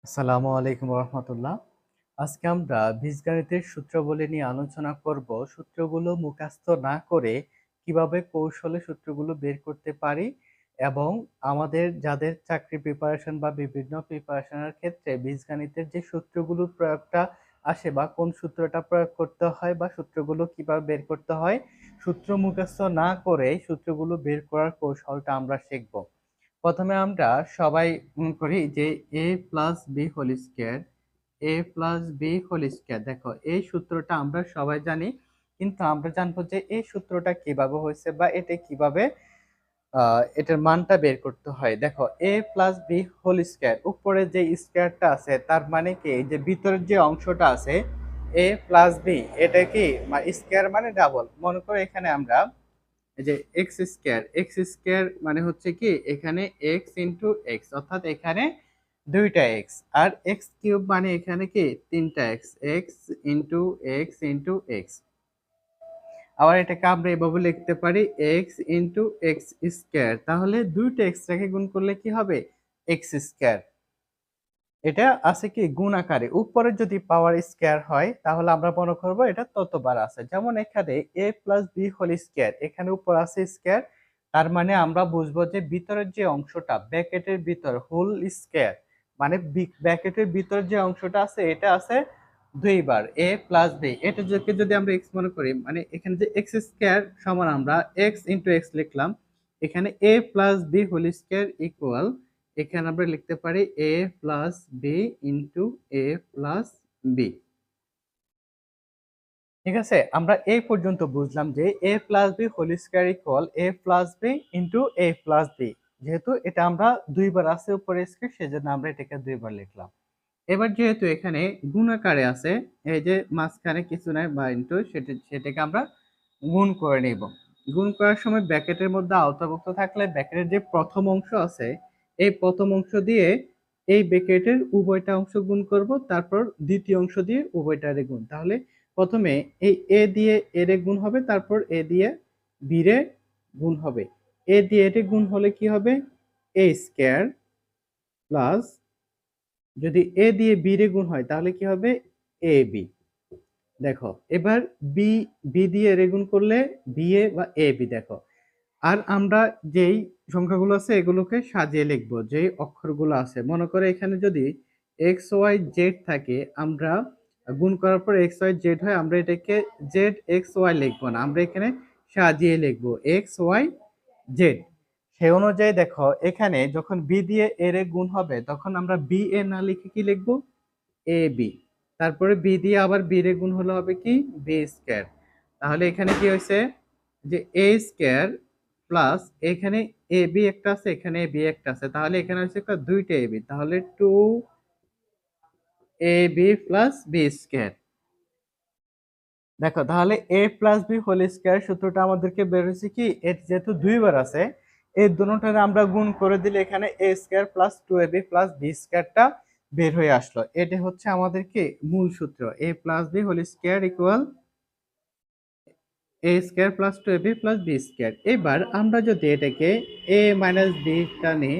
আসসালামু আলাইকুম রহমতুল্লাহ। আজকে আমরা বীজগণিতের সূত্রাবলী নিয়ে আলোচনা করব। সূত্রগুলো মুখস্থ না করে কিভাবে কৌশলে সূত্রগুলো বের করতে পারি এবং আমাদের যাদের চাকরি প্রিপারেশন বা বিভিন্ন প্রিপারেশনের ক্ষেত্রে বীজগণিতের যে সূত্রগুলোর প্রয়োগটা আসে বা কোন সূত্রটা প্রয়োগ করতে হয় বা সূত্রগুলো কিভাবে বের করতে হয়, সূত্র মুখস্থ না করে সূত্রগুলো বের করার কৌশলটা আমরা শিখব। প্রথমে আমরা সবাই করি যে a plus b whole square, a plus b whole square. দেখো এই সূত্রটা আমরা সবাই জানি, কিন্তু আমরা জানবো যে এই সূত্রটা কিভাবে হয়েছে বা এটা কিভাবে এটার মানটা বের করতে হয়। দেখো a plus b whole square, উপরে যে স্কোয়ারটা আছে তার মানে কি এই যে ভিতরের যে অংশটা আছে এ প্লাস বি, এটা কি স্কোয়ার মানে ডাবল। মনে করো এখানে আমরা এই যে এক্স স্কয়ার মানে হচ্ছে কি এখানে এক্স ইন্টু এক্স, অর্থাৎ এখানে দুইটা এক্স, আর এক্স কিউব মানে এখানে কি তিনটা x, x into x into x. আবার এটাকে আমরা এভাবে লিখতে পারি এক্স ইন্টু এক্স স্কয়ার। তাহলে দুইটা এক্স রেখে গুণ করলে কি হবে এক্স স্কয়ার। এটা আছে কি গুণ আকারে, উপরে যদি পাওয়ার স্কয়ার হয় তাহলে আমরা মনে করব এটা ততবার আছে। যেমন এখানে a plus b whole square, এখানে উপর আছে স্কয়ার, তার মানে আমরা বুঝবো যে ভিতরের যে অংশটা ব্র্যাকেটের ভিতর হোল স্কয়ার মানে ব্র্যাকেটের ভিতর যে অংশটা আছে এটা আছে দুইবার a প্লাস বি। এটা যদি আমরা x মনে করি, মানে এখানে যে x স্কয়ার সমান আমরা x ইন্টু x লিখলাম, এখানে a plus b whole square equal এখানে আমরা লিখতে পারি a plus b into a plus b. ঠিক আছে, আমরা এই পর্যন্ত বুঝলাম যে a plus b whole square equal a plus b into a plus b. যেহেতু এটা আমরা দুইবার আছে উপরে স্কয়ার, সেজন্য আমরা এটাকে দুইবার লিখলাম। এবার যেহেতু এখানে গুণ আকারে আছে, এই যে মাঝখানে কিছু নাই বা ইন্টু, সেটাকে আমরা গুণ করে নিব। গুণ করার সময় ব্র্যাকেটের মধ্যে আওতাভুক্ত থাকলে ব্র্যাকেটের যে প্রথম অংশ আছে এই প্রথম অংশ দিয়ে এই ব্র্যাকেটের উভয়টা অংশ গুণ করব, তারপর দ্বিতীয় অংশ দিয়ে উভয়টারে গুণ। তাহলে প্রথমে এই এ দিয়ে এর গুণ হবে, তারপর এ দিয়ে বি রে গুণ হবে। এ দিয়ে এর গুণ হলে কি হবে এ স্কয়ার, প্লাস যদি এ দিয়ে বি রে গুণ হয় তাহলে কি হবে এ বি। দেখো এবার বি বি দিয়ে এর গুণ করলে বি এ বা এ বি। দেখো আর আমরা যেই সংখ্যাগুলো আছে এগুলোকে সাজিয়ে লিখবো, যেই অক্ষরগুলো আছে। মনে করে এখানে যদি এক্স ওয়াই জেড থাকে, আমরা গুণ করার পর এক্স ওয়াই জেড হয়, আমরা এটাকে জেড এক্স ওয়াই লিখবো না, আমরা এখানে সাজিয়ে লিখবো এক্স ওয়াই জেড। সেই অনুযায়ী দেখো এখানে যখন বি দিয়ে এর গুণ হবে তখন আমরা বি এ না লিখে কি লিখবো এ বি। তারপরে বি দিয়ে আবার বি রে গুণ হলে হবে কি বি স্কয়ার। তাহলে এখানে কি হয়েছে যে এ স্কয়ার প্লাস এখানে এ বি একটা আছে, এখানে এ বি একটা আছে, তাহলে এখানে হচ্ছে দুইটা এ বি, তাহলে two a b plus b square. দেখো তাহলে এ প্লাস বি হোল স্কয়ার সূত্রটা আমাদেরকে বের হয়েছে কি, এর যেহেতু দুইবার আছে এই দুটোটারে আমরা গুণ করে দিলে এখানে a square plus two a b plus b স্কয়ারটা বের হয়ে আসলো। এটা হচ্ছে আমাদের কি মূল সূত্র, a plus b whole square equal a square plus two a b plus b square. এবার আমরা যদি এটাকে এ মাইনাস বিটা নিই,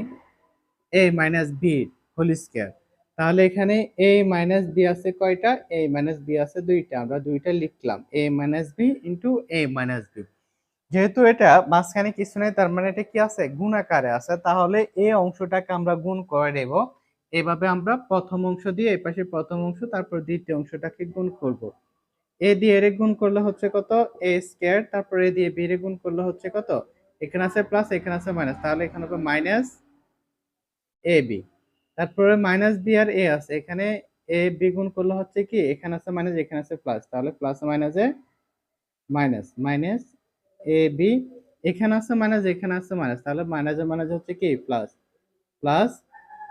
a minus b whole square, তাহলে এখানে এ মাইনাস বি আছে কয়টা, এ মাইনাস বি আছে দুইটা, আমরা দুইটা লিখলাম এ মাইনাস বি ইন্টু এ মাইনাস বি। যেহেতু এটা মাঝখানে কিছু নেই তার মানে এটা কি আছে গুণ আকারে আছে, তাহলে এই অংশটাকে আমরা গুণ করে দেব। এভাবে আমরা প্রথম অংশ দিয়ে এই পাশে প্রথম অংশ, তারপর দ্বিতীয় অংশটাকে গুণ করব। এ দিয়ে এর গুণ করলে হচ্ছে কত এ স্কয়ার, তারপর এ দিয়ে বি এর গুণ করলে হচ্ছে কত, এখানে আছে প্লাস এখানে আছে মাইনাস, তাহলে এখানে হবে মাইনাস এ বি। তারপরে মাইনাস বি আর এ আছে, এখানে এ বি গুণ করলে হচ্ছে কি এখানে আছে মাইনাস এখানে আছে প্লাস, তাহলে প্লাস মাইনাসে মাইনাস মাইনাস এ বি, এখানে আছে মাইনাস এখানে আছে মাইনাস, তাহলে মাইনাসে মাইনাস হচ্ছে কি প্লাস, প্লাস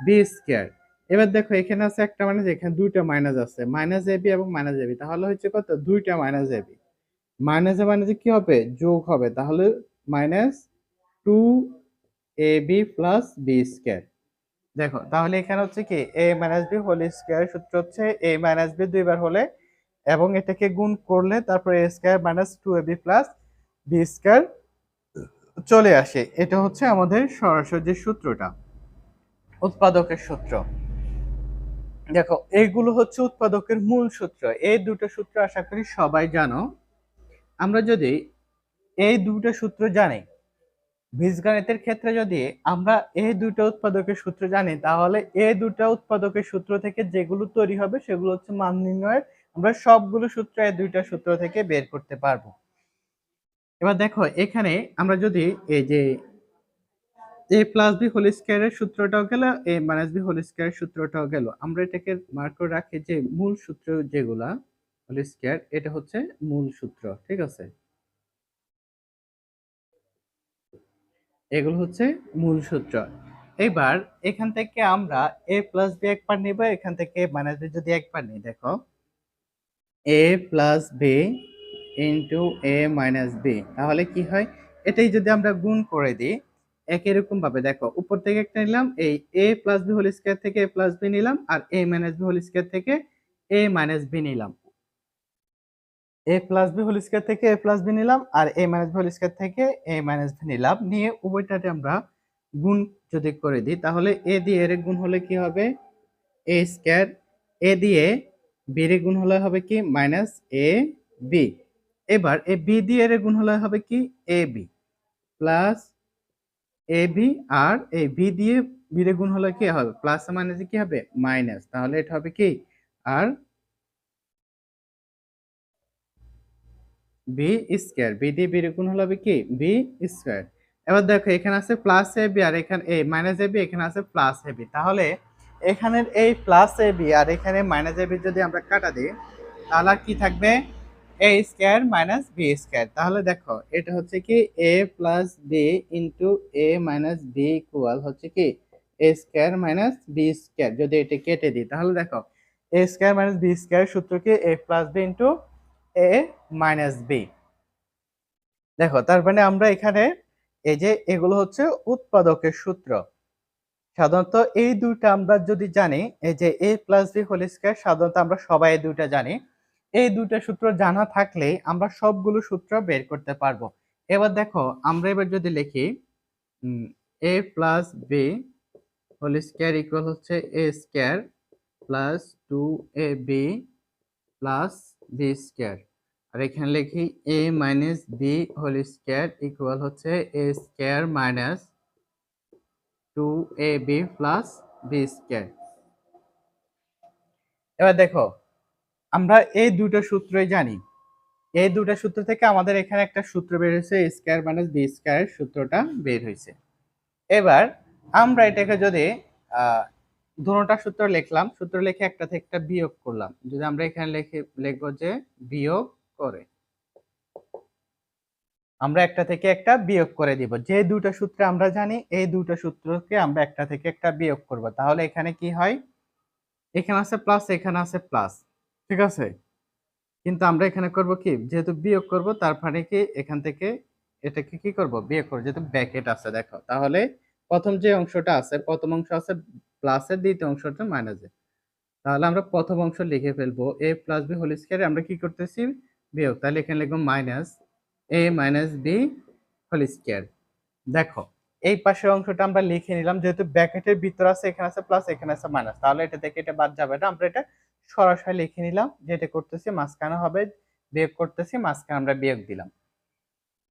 বি স্কয়ার। এবার দেখো এখানে আছে একটা মাইনাস, এখানে দুইটা মাইনাস আছে, মাইনাস এ বি এবং মাইনাস এ বি, তাহলে হচ্ছে কত দুইটা মাইনাস এ বি। মাইনাসে মাইনাসে কি হবে যোগ হবে, তাহলে minus two a b plus b square. দেখো তাহলে এখানে হচ্ছে কি এ মাইনাস বি হোল স্কয়ার সূত্র হচ্ছে এ মাইনাস বি দুইবার হলে এবং এটাকে গুণ করলে তারপর এ square minus two a b plus b square চলে আসে। এটা হচ্ছে আমাদের সরাসরি যে সূত্রটা, উৎপাদকের সূত্র। দেখো এইগুলো হচ্ছে উৎপাদকের মূল সূত্র। এই দুটো সূত্র আশা করি সবাই জানো। আমরা যদি এই দুটো সূত্র জানি, বীজগণিতের ক্ষেত্রে যদি আমরা এই দুটো উৎপাদকের সূত্র জানি, তাহলে এই দুটো উৎপাদকের সূত্র থেকে যেগুলো তৈরি হবে সেগুলো হচ্ছে মান নির্ণয়ের আমরা সবগুলো সূত্র এই দুইটা সূত্র থেকে বের করতে পারবো। এবার দেখো এখানে আমরা যদি এই যে a প্লাস বি হোল স্কয়ারের সূত্রটাও গেল, a মাইনাস বি হোল স্কয়ারের সূত্রটাও গেল, আমরা এটাকে মার্ক করে রাখি যে মূল সূত্র যেগুলা হোল স্কয়ার, এটা হচ্ছে মূল সূত্র, ঠিক আছে? এগুলো হচ্ছে মূল সূত্র। এবার এখান থেকে আমরা a প্লাস বি একবার নিব, এখান থেকে মাইনাস বি যদি একবার নিই, দেখো a plus b into a minus b, তাহলে কি হয়? এটাই যদি আমরা গুণ করে দিই একই রকম ভাবে, দেখো উপর থেকে একটা নিলাম, এই a plus b whole square থেকে a প্লাস বি নিলাম, আর a minus b whole square থেকে a মাইনাস বি নিলাম। a plus b whole square থেকে a প্লাস বি নিলাম, আর a minus b whole square থেকে a মাইনাস বি নিলাম, নিয়ে উভয়টাতে আমরা গুণ যদি করে দিই, তাহলে a দিয়ে এর গুণ হলে কি হবে? a স্কয়ার, a দিয়ে b এর গুণ হলে হবে কি? Minus a b। এবার a b দিয়ে এর গুণ হলে হবে কি? a b plus a b, আর এই b দিয়ে b এর গুণ হলে কি হবে? প্লাস মাইনাসে কি হবে? মাইনাস, তাহলে এটা হবে কি? আর বি স্কয়ার, বি দিয়ে বি এর গুণ হলো হবে কি? B square. এবার দেখো এখানে আছে প্লাস এ বি, আর এখানে এই মাইনাস এ বি, এখানে আছে প্লাস এ বি, তাহলে এখানের এই প্লাস এ বি আর এখানে মাইনাস এ বি যদি আমরা কাটা দিই, তাহলে আর কি থাকবে? এ স্কয়ার মাইনাস বি স্কয়ার। তাহলে দেখো এটা হচ্ছে কি a plus b into A minus B equal হচ্ছে কি a square minus b square. যদি এটা কেটে দিই, তাহলে দেখো এ স্কয়ার মাইনাস বি স্কয়ার সূত্র কি? A plus b into A minus B. দেখো তার মানে আমরা এখানে এই যে এগুলো হচ্ছে উৎপাদকের সূত্র। সাধারণত এই দুইটা আমরা যদি জানি, এই যে a plus b whole square, সাধারণত আমরা সবাই এই দুইটা জানি। এই দুইটা সূত্র জানা থাকলে আমরা সবগুলো সূত্র বের করতে পারবো। এবার দেখো আমরা এবার যদি লিখি a plus b whole square equal হচ্ছে a square plus 2ab plus b square, আর এখানে লিখি a minus b whole square equal হচ্ছে a square minus 2ab plus b square. এবার দেখো আমরা এই দুটো সূত্রই জানি, এই দুটো সূত্র থেকে আমাদের এখানে একটা সূত্র বের হয়েছে, a square minus b square সূত্রটা বের হয়েছে। এবার আমরা এটাকে যদি দুটোটা সূত্র লিখলাম, সূত্র লিখে একটা থেকে একটা বিয়োগ করলাম, যদি আমরা এখানে লিখবো যে বিয়োগ করে, আমরা একটা থেকে একটা বিয়োগ করে দিব। যে দুটো সূত্র আমরা জানি এই দুটো সূত্রকে আমরা একটা থেকে একটা বিয়োগ করব, তাহলে এখানে কি হয়? এখানে আছে প্লাস, এখানে আছে প্লাস, ঠিক আছে? কিন্তু আমরা এখানে করব কি, যেহেতু বিয়োগ করব তার মানে কি এখান থেকে এটাকে কি করব? বিয়োগ করব, যেহেতু ব্র্যাকেট আছে। দেখো তাহলে প্রথম যে অংশটা আছে, প্রথম অংশ আছে প্লাসের, দ্বিতীয় অংশটা মাইনাসের, তাহলে আমরা প্রথম অংশ লিখে ফেলবো a plus b whole square, আমরা কি করতেছি? বিয়োগ, তাহলে এখানে লিখবো minus a minus b whole square. দেখো এই পাশের অংশটা আমরা লিখে নিলাম, যেহেতু ব্র্যাকেটের ভিতর আছে, এখানে আছে প্লাস, এখানে আছে মাইনাস, তাহলে এটা থেকে এটা বাদ যাবে না, আমরা এটা সরাসরি লিখে নিলাম। যেটা করতেছি মাঝখানে হবে বিয়োগ করতেছি, মাঝখানে আমরা বিয়োগ দিলাম।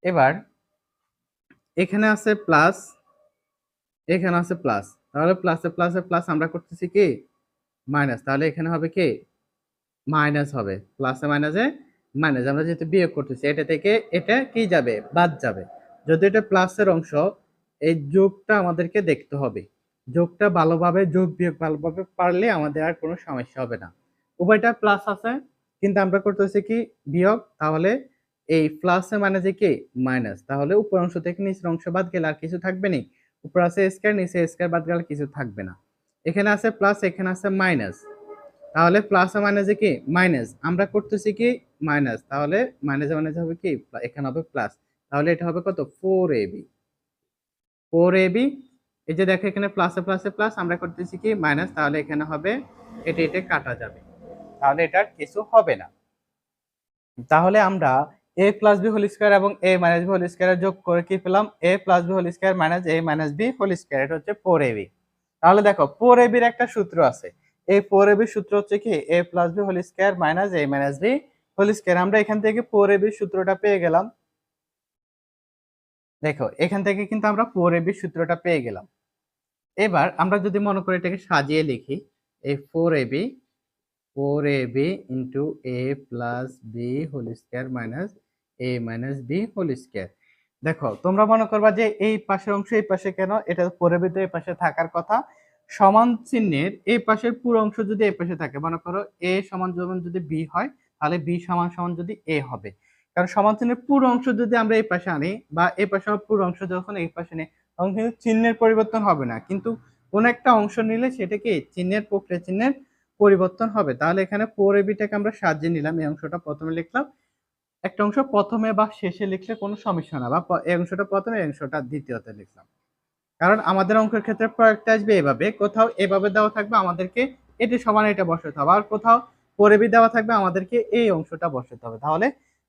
এবার এখানে আছে প্লাস, এখানে আছে প্লাস, তাহলে প্লাসে প্লাসে প্লাস আমরা করতেছি কি? মাইনাস, তাহলে এখানে হবে কি? মাইনাস হবে, প্লাসে মাইনাসে মাইনাস, আমরা যেহেতু বিয়োগ করতেছি এটা থেকে এটা কি যাবে? বাদ যাবে। যদি এটা প্লাসের অংশ, এই যোগটা আমাদেরকে দেখতে হবে, যোগটা ভালোভাবে, যোগ বিয়োগ ভালোভাবে পারলে আমাদের আর কোনো সমস্যা হবে না। উভয়টা প্লাস আছে কিন্তু আমরা করতেছি কি? বিয়োগ, তাহলে এই প্লাসে মাইনাসে কি? মাইনাস, তাহলে উপর অংশ থেকে নিচের অংশ বাদ গেলে আর কিছু থাকবে না। উপর আছে স্কয়ার, নিচে স্কয়ার বাদ গেলে কিছু থাকবে না। এখানে আছে প্লাস, এখানে আছে মাইনাস, তাহলে প্লাস আর মাইনাসে কি? মাইনাস, আমরা করতেছি কি? মাইনাস, তাহলে মাইনাসে মাইনাসে হবে কি? এখানে হবে প্লাস, তাহলে এটা হবে কত? 4ab। 4ab, এই যে দেখো এখানে প্লাসে প্লাসে প্লাস, আমরা করতেছি কি? মাইনাস, তাহলে এখানে হবে এটা এটা কাটা যাবে, তাহলে এটার কিছু হবে না। তাহলে আমরা a plus b whole square এবং a minus b whole square যোগ করে কি পেলাম? a plus b whole square minus a minus b whole square, এটা হচ্ছে 4ab। তাহলে দেখো 4ab এর একটা সূত্র আছে, এই 4ab সূত্র হচ্ছে কি a plus b whole square minus a minus b whole square. আমরা এখান থেকে 4ab সূত্রটা পেয়ে গেলাম। দেখো এখান থেকে কিন্তু আমরা 4ab সূত্রটা পেয়ে গেলাম। এবার আমরা যদি মনে করি এটাকে সাজিয়ে লিখি, এই 4ab into a plus b whole square minus a minus b whole square. দেখো তোমরা মনে করবা যে এই পাশের অংশ এই পাশে কেন, এটা 4ab তো এই পাশে থাকার কথা। সমান চিহ্নের এই পাশের পুরো অংশ যদি এই পাশে থাকে, মনে করো a সমান যখন যদি b হয়, তাহলে b সমান সমান যদি a হবে। কারণ সমান চিহ্নের পুরো অংশ যদি আমরা এই পাশে আনি বা এই পাশে পুরো অংশ যখন এই পাশে নেই, তখন কিন্তু চিহ্নের পরিবর্তন হবে না, কিন্তু কোন একটা অংশ নিলে সেটা কি চিহ্নের প্রক্রিয়া চিহ্নের পরিবর্তন হবে। তাহলে এখানে 4ab টাকে আমরা সাজিয়ে নিলাম, এই অংশটা প্রথমে লিখলাম। একটা অংশ প্রথমে বা শেষে লিখলে কোনো সমস্যা না, বা এই অংশটা প্রথমে এই অংশটা দ্বিতীয়তে লিখলাম। কারণ আমাদের অঙ্কের ক্ষেত্রে প্রয়োগটা আসবে এভাবে, কোথাও এভাবে দেওয়া থাকবে আমাদেরকে এটি সমান এটা বসাতে হবে, আর কোথাও 4ab দেওয়া থাকবে আমাদেরকে এই অংশটা বসাতে হবে। তাহলে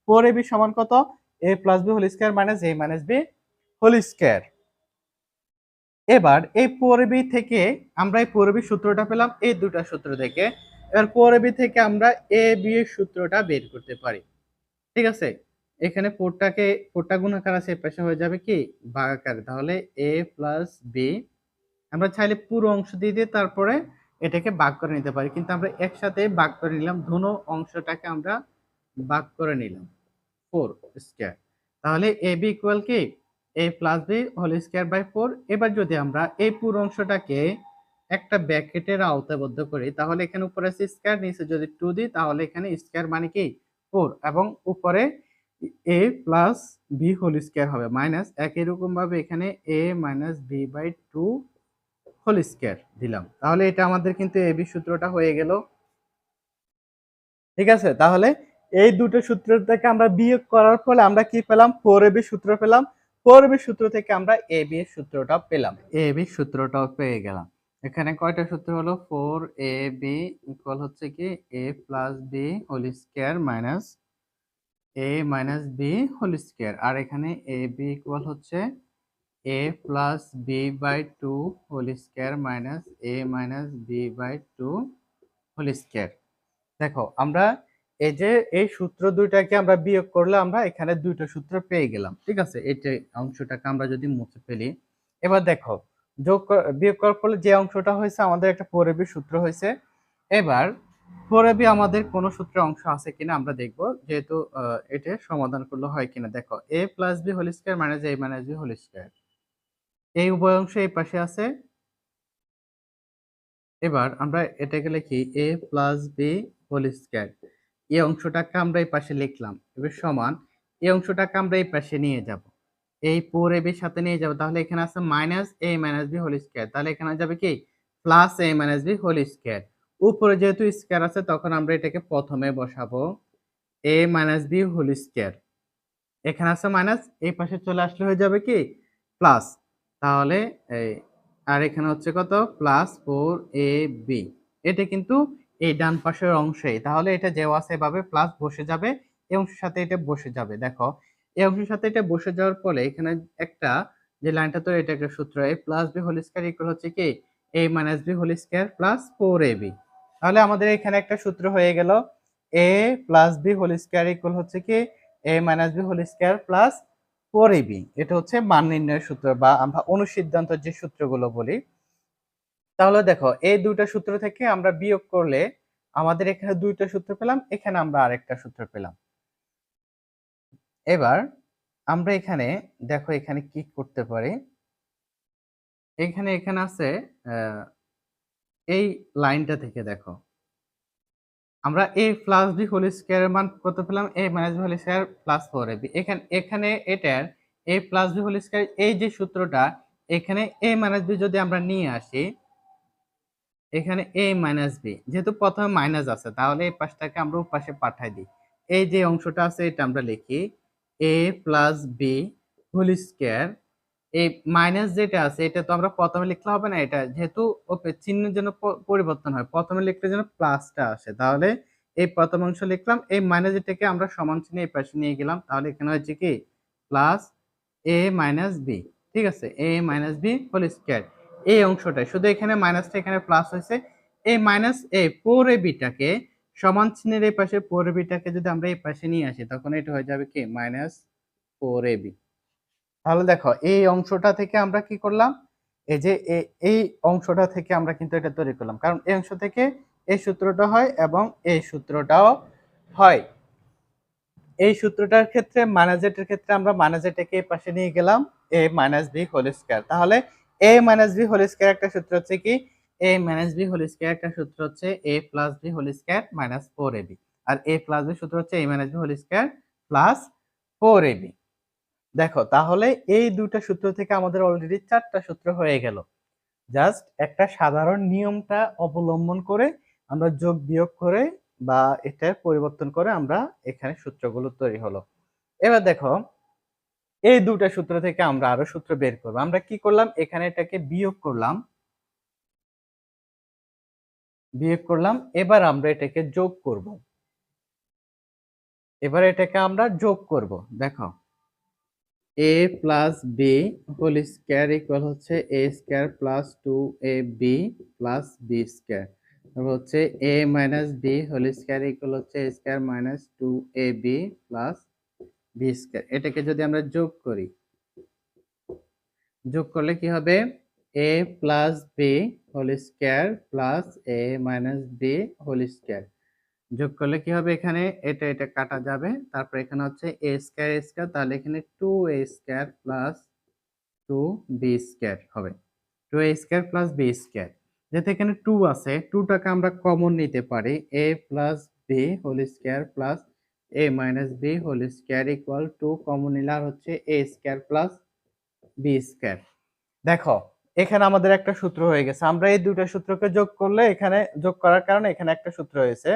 4ab সমান কত, a plus b whole square minus a minus b whole square. এবার এই 4ab থেকে আমরা এই 4ab সূত্রটা পেলাম এই দুটো সূত্র থেকে। এবার 4ab থেকে আমরা ab এর সূত্রটা বের করতে পারি। ঠিক আছে, এখানে 4টা গুণাকার আছে, এই পাশে হয়ে যাবে কি ভাগাকার। তাহলে a প্লাস b, আমরা চাইলে পুরো অংশ দিয়ে তারপরে এটাকে ভাগ করে নিতে পারি, কিন্তু আমরা একসাথে ভাগ করে নিলাম, ধনু অংশটাকে আমরা ভাগ করে নিলাম 4 স্কয়ার। তাহলে ab ইকুয়াল কি a plus b whole square by 4। এবার যদি আমরা এই পুরো অংশটাকে একটা ব্র্যাকেটের আওতাবদ্ধ করি, তাহলে এখানে উপরে আছে স্কয়ার, নিচে যদি 2 দিই তাহলে এখানে স্কয়ার মানে কি 4, এবং উপরে a plus b whole square হবে মাইনাস একই রকম ভাবে এখানে a minus b by 2 whole square দিলাম। তাহলে এটা আমাদের কিন্তু ab সূত্রটা হয়ে গেল। ঠিক আছে, তাহলে এই দুটো সূত্র থেকে আমরা বিয়োগ করার ফলে আমরা কি পেলাম, 4ab সূত্র পেলাম। 4ab সূত্র থেকে আমরা ab এর সূত্রটা পেলাম, ab সূত্রটাও পেয়ে গেলাম। এখানে কয়টা সূত্র হলো, 4ab ইকুয়াল হচ্ছে কি a plus b whole square minus a minus b whole square, আর এখানে ab ইকুয়াল হচ্ছে a plus b by 2 whole square minus a minus b by 2 whole square. দেখো আমরা এই যে এই সূত্র দুইটাকে আমরা বিয়োগ করলে আমরা এখানে দুইটা সূত্র পেয়ে গেলাম। ঠিক আছে, এই অংশটাকে আমরা যদি মুছে ফেলি, এবার দেখো বিয়োগ করার ফলে যে অংশটা হয়েছে আমাদের একটা 4ab সূত্র হয়েছে। এবার 4ab আমাদের কোন সূত্রের অংশ আছে কিনা আমরা দেখব, যেহেতু এটা সমাধান করলে হয় কিনা। দেখো a plus b whole square minus a minus b whole square, এই উভয় অংশ এই পাশে আছে। এবার আমরা এটাকে লিখি a plus b whole square, এই অংশটাকে আমরা এই পাশে লিখলাম। এবার সমান এই অংশটাকে আমরা এই পাশে নিয়ে যাব, এই 4ab এর সাথে নিয়ে যাব। তাহলে এখানে আছে minus a minus b whole square, তাহলে এখানে যাবে কি plus a minus b whole square. উপরে যেহেতু স্কয়ার আছে তখন আমরা এটাকে প্রথমে বসাবো a minus b whole square. এখানে আছে মাইনাস, এই পাশে চলে আসলে হয়ে যাবে কি প্লাস। তাহলে এই আর এখানে হচ্ছে কত প্লাস 4ab, এটা কিন্তু এই ডান পাশের অংশেই। তাহলে এটা যেও আছে এভাবে প্লাস বসে যাবে, এই অংশের সাথে এটা বসে যাবে। দেখো এই অংশের সাথে এটা বসে যাওয়ার ফলে এখানে একটা যে লাইনটা তো এটা একটা সূত্র, a plus b whole square equal হচ্ছে কি a minus b whole square plus 4ab। তাহলে আমাদের এখানে একটা সূত্র হয়ে গেল, a plus b whole square equal হচ্ছে কি a minus b whole square plus 4ab। এটা হচ্ছে মান নির্ণয়ের সূত্র বা আমরা অনুসিদ্ধান্তের যে সূত্রগুলো বলি। তাহলে দেখো এই দুইটা সূত্র থেকে আমরা বিয়োগ করলে আমাদের এখানে দুইটা সূত্র পেলাম, এখানে আমরা আরেকটা সূত্র পেলাম। এবার আমরা এখানে দেখো এখানে কি করতে পারি, এখানে আছে এই লাইনটা থেকে দেখো আমরা a প্লাস b হোল স্কয়ারের মান কত পেলাম, a minus b whole square plus 4ab। এখানে এটার a plus b whole square এই যে সূত্রটা, এখানে a মাইনাস b যদি আমরা নিয়ে আসি, এখানে a মাইনাস b যেহেতু প্রথমে মাইনাস আছে, তাহলে এই পাশটাকে আমরা ওই পাশে পাঠাই দিই। এই যে অংশটা আছে এটা আমরা লিখি a plus b whole square. এই মাইনাস যেটা আছে এটা তো আমরা প্রথমে লিখলে হবে না, এটা যেহেতু চিহ্নের জন্য পরিবর্তন হয়, প্রথমে লিখলে যেন প্লাসটা আসে। তাহলে এই প্রথম অংশ লিখলাম, এই মাইনাস এটাকে আমরা সমান চিহ্নে এই পাশে নিয়ে গেলাম। তাহলে এখানে হচ্ছে কি প্লাস a মাইনাস b। ঠিক আছে, a minus b whole square এই অংশটাই, শুধু এখানে মাইনাসটা এখানে প্লাস হয়েছে, এই মাইনাস এ 4ab-টাকে সমান চিহ্নের এই পাশে 4ab-টাকে যদি আমরা এই পাশে নিয়ে আসি তখন এটা হয়ে যাবে কি মাইনাস 4ab। তাহলে দেখো এই অংশটা থেকে আমরা কি করলাম, এই যে এই অংশটা থেকে আমরা কিন্তু এটা তৈরি করলাম, কারণ এই অংশ থেকে এই সূত্রটা হয় এবং এই সূত্রটাও হয়। এই সূত্রটার ক্ষেত্রে মাইনাস এর ক্ষেত্রে আমরা মাইনাস এটাকে এই পাশে নিয়ে গেলাম a minus b whole square. তাহলে a minus b whole square একটা সূত্র হচ্ছে কি a minus b whole square একটা সূত্র হচ্ছে a plus b whole square minus 4ab, আর a প্লাস b সূত্র হচ্ছে a minus b whole square plus 4ab। দেখো তাহলে এই দুটো সূত্র থেকে আমাদের অলরেডি 4টা সূত্র হয়ে গেল। জাস্ট একটা সাধারণ নিয়মটা অবলম্বন করে আমরা যোগ বিয়োগ করে বা এটার পরিবর্তন করে আমরা এখানে সূত্রগুলো তৈরি হলো। এবার দেখো এই দুটো সূত্র থেকে আমরা আরো সূত্র বের করব। আমরা কি করলাম, এখানে এটাকে বিয়োগ করলাম, এবার আমরা এটাকে যোগ করব। এবার এটাকে আমরা যোগ করব। দেখো a plus b whole square equal হচ্ছে a square plus 2ab plus b square. তারপর হচ্ছে a minus b whole square equal হচ্ছে a square minus 2ab plus b square. এটাকে যদি আমরা যোগ করি, যোগ করলে কি হবে a plus b whole square plus a minus b whole square. যোগ করলে কি হবে, এখানে এটা এটা কাটা যাবে, তারপর এখানে হচ্ছে a স্কয়ার, তাহলে এখানে 2a square plus 2b square হবে, 2a square plus b square. যেহেতু এখানে 2 আছে, 2টাকে আমরা কমন নিতে পারি, a plus b whole square plus a minus b whole square equal 2 common নিলে আর হচ্ছে a square plus b square. দেখো এখানে আমাদের একটা সূত্র হয়ে গেছে। আমরা এই দুটো সূত্রকে যোগ করলে, এখানে যোগ করার কারণে এখানে একটা সূত্র হয়েছে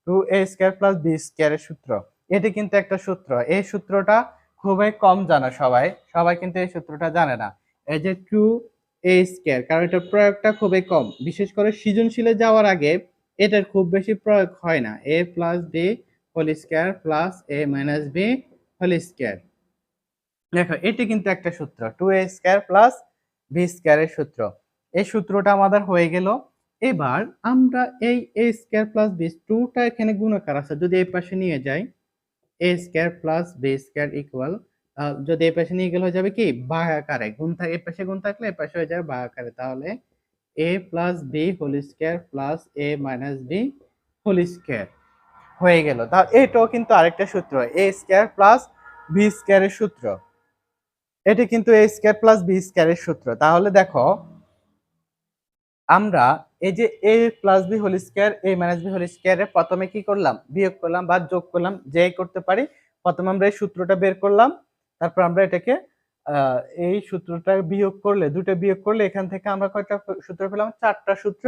2a স্কয়ার প্লাস b স্কয়ারের সূত্র। এটি কিন্তু একটা সূত্র, এই সূত্রটা খুবই কম জানা, সবাই কিন্তু এই সূত্রটা জানে না। এই যে 2a স্কয়ার, কারণ এটার প্রয়োগটা খুবই কম, বিশেষ করে সৃজনশীলে যাওয়ার আগে এটার খুব বেশি প্রয়োগ হয় না। a plus b whole square plus a minus b whole square. দেখো এটি কিন্তু একটা সূত্র, 2a স্কয়ার প্লাস b স্কয়ারের সূত্র। এই সূত্রটা আমাদের হয়ে গেল। এবার আমরা এই a স্কয়ার প্লাস b 2টা এখানে গুণাকার আছে, যদি এই পাশে নিয়ে যাই a square plus b square equal, যদি এই পাশে নিয়ে গেলে হয়ে যাবে কি ভাগ আকারে, গুণ থাকে এই পাশে, গুণ থাকলে এই পাশে হয়ে যাবে ভাগ আকারে। তাহলে a plus b whole square plus a minus b whole square হয়ে গেল। তাহলে এটাও কিন্তু আরেকটা সূত্র, a স্কয়ার প্লাস b স্কয়ারের সূত্র। এটি কিন্তু a স্কয়ার প্লাস b স্কয়ারের সূত্র। তাহলে দেখো আমরা এই যে a plus b whole square a minus b whole স্কয়ারে প্রথমে কি করলাম, বিয়োগ করলাম বা যোগ করলাম, যেই করতে পারি। প্রথমে আমরা এই সূত্রটা বের করলাম, তারপর আমরা এটাকে এই সূত্রটা বিয়োগ করলে, দুটো বিয়োগ করলে এখান থেকে আমরা কয়টা সূত্র পেলাম, 4টা সূত্র,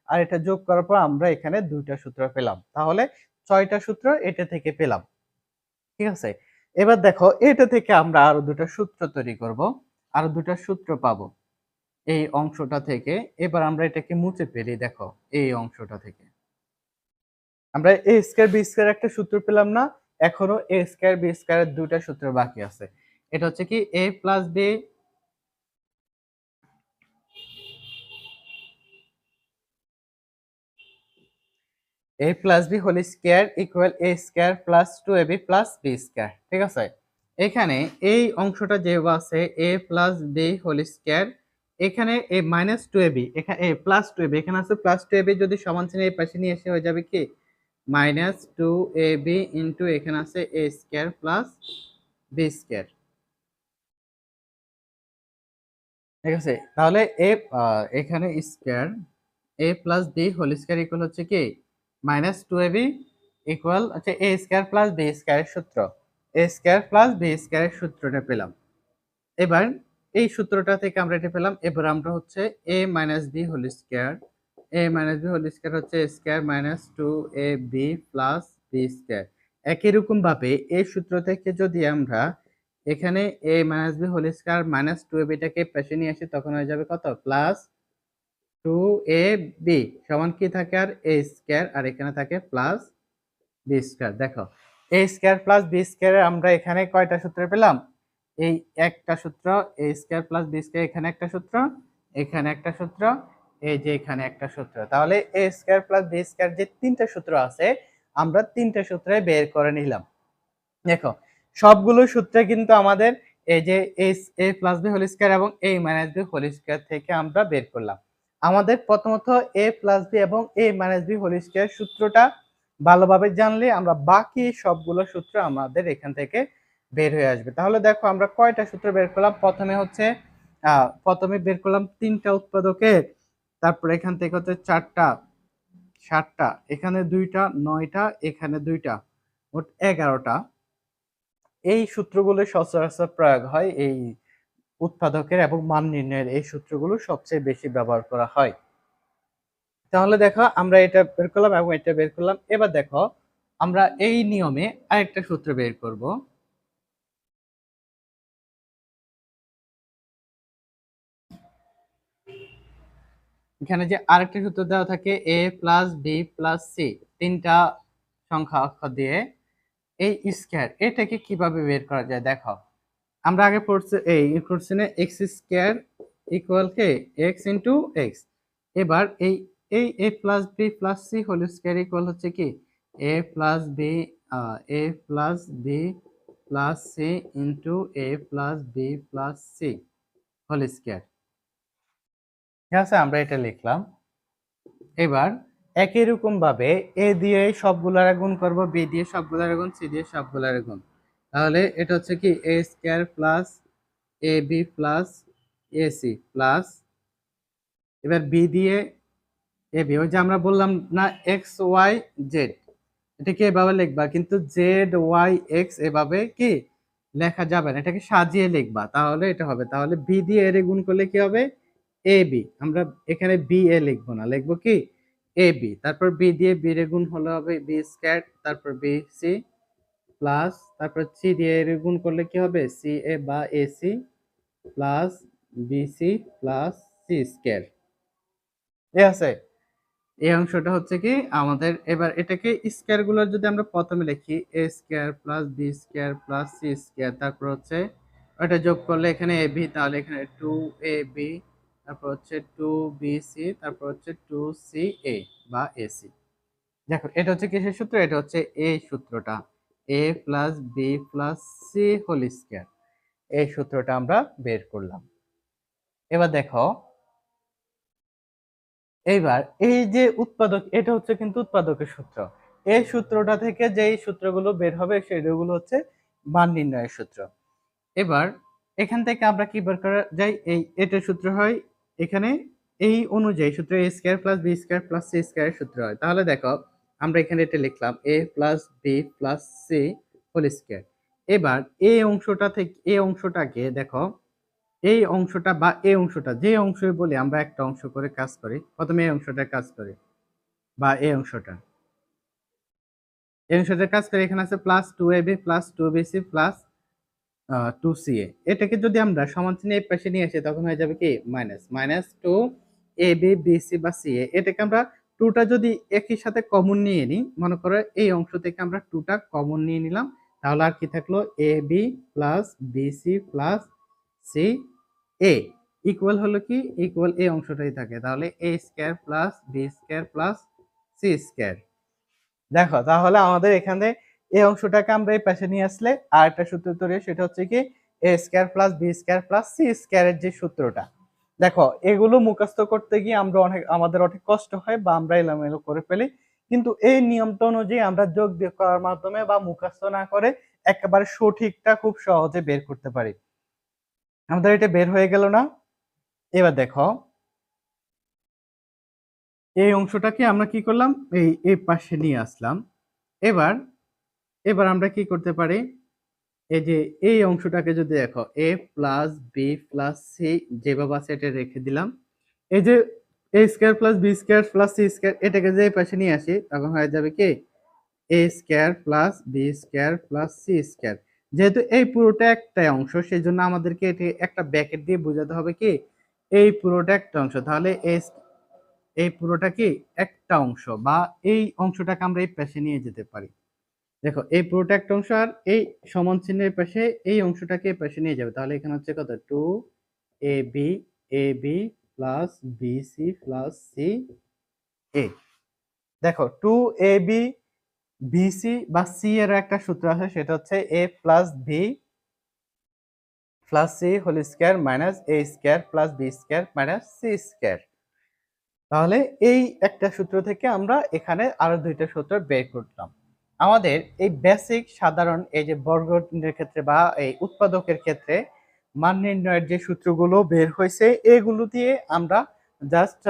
আর এটা যোগ করার পর আমরা এখানে 2টা সূত্র পেলাম। তাহলে 6টা সূত্র এটা থেকে পেলাম। ঠিক আছে, এবার দেখো এটা থেকে আমরা আরো 2টা সূত্র তৈরি করব, আরো 2টা সূত্র পাবো এই অংশটা থেকে। এবার আমরা এটাকে মুছে ফেলি। দেখো এই অংশটা থেকে আমরা a স্কয়ার b স্কয়ার একটা সূত্র পেলাম না, এখনো a স্কয়ার b স্কয়ারের 2টা সূত্র বাকি আছে। এটা হচ্ছে কি a plus b whole square equal a square plus 2ab plus b square. ঠিক আছে, এখানে এই অংশটা যেভাবে আছে a plus b whole square, এখানে a মাইনাস 2ab, এখানে a প্লাস 2ab, এখানে আছে প্লাস 2ab, যদি সমান চিহ্ন এই পাশে নিয়ে এসে হয়ে যাবে কি মাইনাস 2ab ইনটু এখানে আছে a square plus b square. ঠিক আছে, তাহলে এখানে square a plus b whole square equal হচ্ছে কি মাইনাস 2ab ইকুয়াল হচ্ছে a স্কয়ার প্লাস b স্কয়ারের সূত্র, a স্কয়ার প্লাস b স্কয়ারের সূত্রটা পেলাম। এবার এই সূত্রটা থেকে আমরা এটা পেলাম। এবার আমরা হচ্ছে a minus b whole square, a minus b whole square হচ্ছে a square minus 2ab plus b square. একই রকম ভাবে এই সূত্র থেকে যদি আমরা এখানে a minus b whole square minus 2ab টাকে পাশে নিয়ে আসি, তখন হয়ে যাবে কত প্লাস 2ab সমান কি থাকে আর a স্কয়ার, আর এখানে থাকে প্লাস b স্কয়ার। দেখো a স্কয়ার প্লাস b স্কয়ারে আমরা এখানে কয়টা সূত্র পেলাম, এই একটা সূত্র, a square plus b square, এখানে একটা সূত্র, এখানে একটা সূত্র, এই যে এখানে একটা সূত্র, তাহলে a square plus b square যে তিনটা সূত্র আছে আমরা তিনটা সূত্রে বের করে নিলাম। দেখো সবগুলো সূত্রে কিন্তু আমাদের এই যে এ প্লাস বি হোল স্কয়ার এবং এ মাইনাস বি হোল স্কয়ার থেকে আমরা বের করলাম। আমাদের প্রথমত এ প্লাস বি এবং এ মাইনাস বি হোল স্কয়ার সূত্রটা ভালোভাবে জানলে আমরা বাকি সবগুলো সূত্র আমাদের এখান থেকে বের হয়ে আসবে। তাহলে দেখো আমরা কয়টা সূত্র বের করলাম। প্রথমে বের করলাম তিনটা উৎপাদকের, তারপর এখান থেকে হচ্ছে চারটা, সাতটা, এখানে দুইটা, নয়টা, এখানে দুইটা, মোট 11টা। এই সূত্রগুলো সচরাচর প্রয়োগ হয় এই উৎপাদকের এবং মান নির্ণয়ের এই সূত্রগুলো সবচেয়ে বেশি ব্যবহার করা হয়। তাহলে দেখো আমরা এটা বের করলাম এবং এটা বের করলাম। এবার দেখো আমরা এই নিয়মে আরেকটা সূত্র বের করব। এখানে যে আরেকটা সূত্র দেওয়া থাকে এ প্লাস বি প্লাস সি, তিনটা সংখ্যা অক্ষর দিয়ে এই স্কয়ার, এটাকে কিভাবে বের করা যায় দেখো। আমরা আগে পড়ছি কোশ্চেনে এক্স স্কয়ার ইকুয়াল কে এক্স ইন্টু এক্স। এবার এই এই a plus b plus c whole square equal হচ্ছে কি a plus b plus c into a plus b plus c whole square. ঠিক আছে, আমরা এটা লিখলাম। এবার একই রকম ভাবে এ দিয়ে সবগুলার গুণ করব, বি দিয়ে সবগুলার গুণ, সি দিয়ে সবগুলার গুণ। তাহলে এটা হচ্ছে কি a square plus a b plus a C plus, এবার বি দিয়ে এ বি, ওই যে আমরা বললাম না এক্স ওয়াই জেড, এটাকে এভাবে লিখবা, কিন্তু জেড ওয়াই এক্স এভাবে কি লেখা যাবে না, এটাকে সাজিয়ে লিখবা, তাহলে এটা হবে। তাহলে বি দিয়ে এর গুণ করলে কি হবে এ বি, আমরা এখানে বি এ লিখবো না, লিখবো কি এ বি। তারপর বি দিয়ে বি এর গুণ হলে হবে বি স্কয়ার, তারপর বি সি প্লাস, তারপর সি দিয়ে এর গুণ করলে কি হবে সি এ বা A C plus B C plus C square. ঠিক আছে, এই অংশটা হচ্ছে কি আমাদের। এবার এটাকে স্কয়ার গুলো যদি আমরা প্রথমে লিখি a square plus b square plus C square, তারপর হচ্ছে ওটা যোগ করলে এখানে এ বি, তাহলে এখানে টু এ বি, তারপর হচ্ছে টু বি সি, তারপর হচ্ছে টু সি এ বা এ সি। দেখো এটা হচ্ছে কিসের সূত্র, এটা হচ্ছে এই সূত্রটা a plus b plus c whole square, এই সূত্রটা আমরা বের করলাম। এবার দেখো এইবার এই যে উৎপাদক, এটা হচ্ছে কিন্তু উৎপাদকের সূত্র। এই সূত্রটা থেকে যেই সূত্রগুলো বের হবে সেগুলো হচ্ছে মান নির্ণয়ের সূত্র। এবার এখান থেকে আমরা কি বের করা যায়, এই এটার সূত্র হয় এখানে এই অনুযায়ী সূত্র a square plus b square plus C square সূত্র হয়। তাহলে দেখো আমরা এখানে এটা লিখলাম a plus b plus c whole square. এবার এই অংশটা থেকে এই অংশটাকে দেখো, এই অংশটা বা এই অংশটা যে অংশই বলি আমরা একটা অংশ করে কাজ করি, প্রথমে এই অংশটা কাজ করি বা এই অংশটা, এই অংশটা কাজ করে এখানে আছে plus two a b plus two b C plus two c a. এটাকে যদি আমরা সমান চিহ্ন এই পাশে নিয়ে আসি তখন হয়ে যাবে কি minus minus two a B B C বা সি এ। এটাকে আমরা টুটা যদি একই সাথে কমন নিয়ে নিই, মনে করো এই অংশ থেকে আমরা টুটা কমন নিয়ে নিলাম, তাহলে আর কি থাকলো a b plus B C plus c a equal হলো কি ইকুয়াল এই অংশটাই থাকে, তাহলে a square plus b square plus C square. দেখো তাহলে আমাদের এখানে এই অংশটাকে আমরা এই পাশে নিয়ে আসলে আর একটা সূত্র তৈরি হয়, সেটা হচ্ছে কি a square plus b square plus c স্কয়ারের যে সূত্রটা। দেখো এগুলো মুখস্থ করতে গিয়ে আমাদের অনেক কষ্ট হয় বা আমরা এলোমেলো করে ফেলি, কিন্তু এই নিয়মটা অনুযায়ী আমরা যোগ বিয়োগ করার মাধ্যমে বা মুখস্থ না করে একেবারে সঠিকটা খুব সহজে বের করতে পারি। আমাদের এটা বের হয়ে গেল না। এবার দেখো এই অংশটাকে আমরা কি করলাম এই পাশে নিয়ে আসলাম। এবার এবার আমরা কি করতে পারি, এই যে এই অংশটাকে যদি দেখো a plus b plus c যেভাবে আছে এটা রেখে দিলাম। এই যে a square plus b square plus C square, এটাকে যে এই পাশে নিয়ে আসি তখন হয়ে যাবে কি a square plus b square plus C square. যেহেতু এই পুরোটা একটা অংশ সেই জন্য আমাদেরকে এটি একটা ব্র্যাকেট দিয়ে বোঝাতে হবে কি এই পুরোটা একটা অংশ, তাহলে এই পুরোটা কি একটা অংশ বা এই অংশটাকে আমরা এই পাশে নিয়ে যেতে পারি। দেখো এই পুরোটা একটা অংশ আর এই সমান চিহ্নের পাশে এই অংশটাকে এই পাশে নিয়ে যাবে, তাহলে এখানে হচ্ছে কত two a b plus b c plus c a. দেখো 2ab বিসি বা সি এর একটা সূত্র আছে, সেটা হচ্ছে a plus b plus c whole square minus a square plus b square minus c square. তাহলে এই একটা সূত্র থেকে আমরা এখানে আরো দুইটা সূত্র বের করলাম। আমাদের এই বেসিক সাধারণ এই যে বর্গের ক্ষেত্রে বা এই উৎপাদকের ক্ষেত্রে মান নির্ণয়ের যে সূত্রগুলো বের হয়েছে, এগুলো দিয়ে আমরা জাস্ট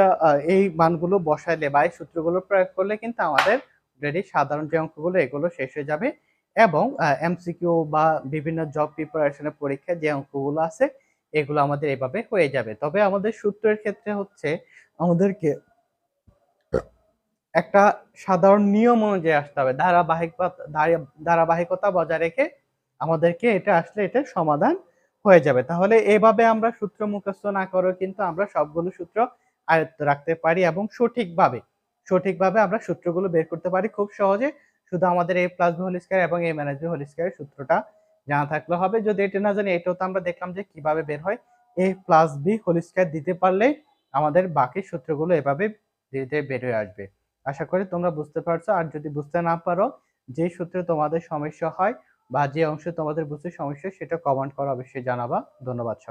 এই মানগুলো বসাইলে বা এই সূত্রগুলো প্রয়োগ করলে কিন্তু আমাদের অলরেডি সাধারণ যে অঙ্কগুলো এগুলো শেষ হয়ে যাবে এবং এমসিকিউ বা বিভিন্ন জব প্রিপারেশনের পরীক্ষায় যে অঙ্কগুলো আছে এগুলো আমাদের এভাবে হয়ে যাবে। তবে আমাদের সূত্রের ক্ষেত্রে হচ্ছে আমাদেরকে একটা সাধারণ নিয়ম অনুযায়ী আসতে হবে, ধারাবাহিকতা বজায় রেখে আমাদেরকে এটা আসলে এটার সমাধান হয়ে যাবে। তাহলে এভাবে আমরা সূত্র মুখস্থ না করেও কিন্তু আমরা সবগুলো সূত্র আয়ত্ত রাখতে পারি এবং সঠিকভাবে আমরা সূত্রগুলো বের করতে পারি খুব সহজে। শুধু আমাদের a plus b whole square এবং a minus b whole square সূত্রটা জানা থাকলে হবে। যদি এটা না জানি, এটাও তো আমরা দেখলাম যে কিভাবে বের হয়। a plus b whole square দিতে পারলে আমাদের বাকি সূত্রগুলো এভাবে ধীরে ধীরে বের হয়ে আসবে। আশা করি তোমরা বুঝতে পারছো। আর যদি বুঝতে না পারো, যে সূত্রে তোমাদের সমস্যা হয় বা যে অংশে তোমাদের বুঝতে সমস্যা, সেটা কমেন্ট করে অবশ্যই জানাবা। ধন্যবাদ সবাই।